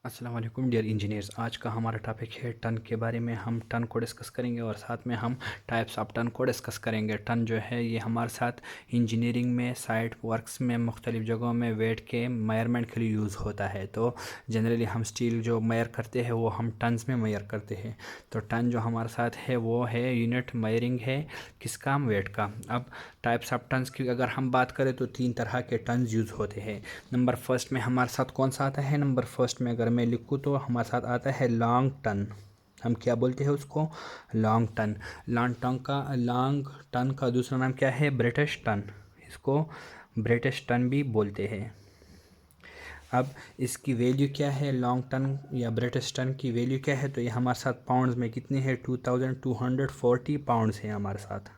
अस्सलाम वालेकुम dear engineers. आज का हमारा टॉपिक है टन के बारे में। हम टन को डिस्कस करेंगे और साथ में हम टाइप्स ऑफ टन को डिस्कस करेंगे। टन जो है ये हमारे साथ इंजीनियरिंग में, साइट वर्क्स में, मुख्तलिफ़ जगहों में वेट के मेजरमेंट के लिए यूज़ होता है। तो जनरली हम स्टील जो मेजर करते हैं वो हम टन्स में मेजर करते हैं। तो टन जो हमारे साथ है वो है यूनिट मेजरिंग है किसका, वेट का। अब टाइप्स ऑफ टन्स की अगर हम बात करें तो 3 तरह के टन्स यूज़ होते हैं। नंबर फर्स्ट में हमारे साथ कौन सा आता है? नंबर फर्स्ट में अगर मैं लिखूँ तो हमारे साथ आता है लॉन्ग टन। हम क्या बोलते हैं उसको? Long ton. लॉन्ग टन का दूसरा नाम क्या है? British ton. इसको ब्रिटिश टन भी बोलते हैं। अब इसकी वैल्यू क्या है? लॉन्ग टन या ब्रिटिश टन की वैल्यू क्या है? तो ये हमारे साथ पाउंड्स में कितनी है? 2240 पाउंड्स है हमारे साथ।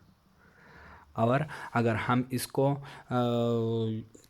और अगर हम इसको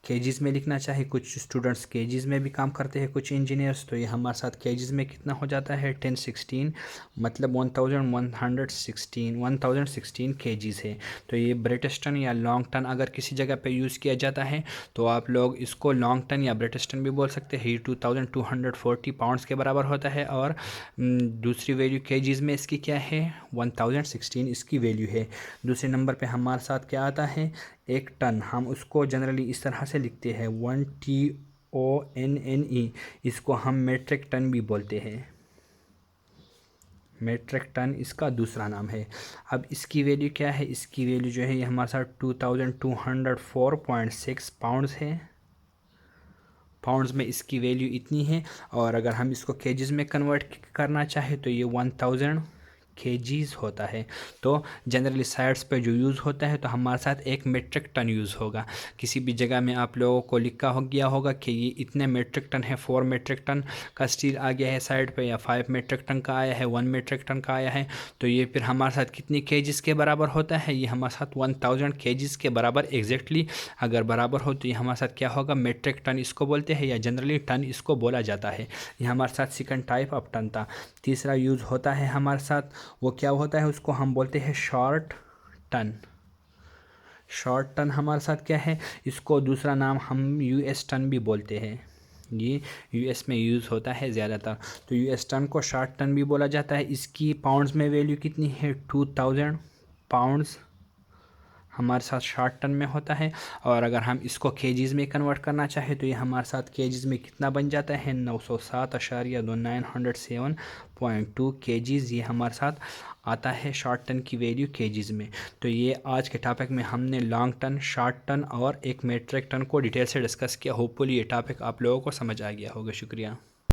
केजीज़ में लिखना चाहे, कुछ स्टूडेंट्स केजीज़ में भी काम करते हैं, कुछ इंजीनियर्स, तो ये हमारे साथ केजीज़ में कितना हो जाता है? 1016, मतलब 1116 केजीज़ है। तो ये ब्रिटिश टन या लॉन्ग टन अगर किसी जगह पे यूज़ किया जाता है तो आप लोग इसको लॉन्ग टन या ब्रिटिश टन भी बोल सकते हैं। ये 2240 पाउंड्स के बराबर होता है। और दूसरी वैल्यू केजीज़ में इसकी क्या है? 1016 इसकी वैल्यू है। दूसरे नंबर पे हमारे साथ क्या आता है? एक टन। हम उसको जनरली इस तरह से लिखते हैं, 1TONNE। इसको हम मेट्रिक टन भी बोलते हैं। मेट्रिक टन इसका दूसरा नाम है। अब इसकी वैल्यू क्या है? इसकी वैल्यू जो है ये हमारे साथ 2204.6 पाउंड्स है। पाउंड्स में इसकी वैल्यू इतनी है। और अगर हम इसको केजीज़ में कन्वर्ट करना चाहे तो ये 1000 केजीज़ होता है। तो जनरली साइट्स पे जो यूज़ होता है तो हमारे साथ एक मेट्रिक टन यूज़ होगा। किसी भी जगह में आप लोगों को लिखा हो गया होगा कि ये इतने मेट्रिक टन है, 4 मेट्रिक टन का स्टील आ गया है साइड पे, या 5 मेट्रिक टन का आया है, 1 मेट्रिक टन का आया है। तो ये फिर हमारे साथ कितनी केजीज़ के बराबर होता है? ये हमारे साथ 1000 केजीज़ के बराबर एग्जैक्टली अगर बराबर हो तो ये हमारे साथ क्या होगा? मेट्रिक टन इसको बोलते हैं, या जनरली टन इसको बोला जाता है। ये हमारे साथ सेकंड टाइप ऑफ टन था। तीसरा यूज़ होता है हमारे साथ, वो क्या होता है? उसको हम बोलते हैं शॉर्ट टन। शॉर्ट टन हमारे साथ क्या है? इसको दूसरा नाम हम यूएस टन भी बोलते हैं। ये यूएस में यूज़ होता है ज़्यादातर। तो यूएस टन को शॉर्ट टन भी बोला जाता है। इसकी पाउंड्स में वैल्यू कितनी है? 2000 पाउंड्स हमारे साथ शॉर्ट टन में होता है। और अगर हम इसको केजीज़ में कन्वर्ट करना चाहें तो ये हमारे साथ केजीज़ में कितना बन जाता है? 907.2 केजीज़ ये हमारे साथ आता है शॉर्ट टन की वैल्यू केजीज़ में। तो ये आज के टॉपिक में हमने लॉन्ग टन, शॉर्ट टन और एक मेट्रिक टन को डिटेल से डिस्कस किया। होपफुली ये टॉपिक आप लोगों को समझ आ गया होगा। शुक्रिया।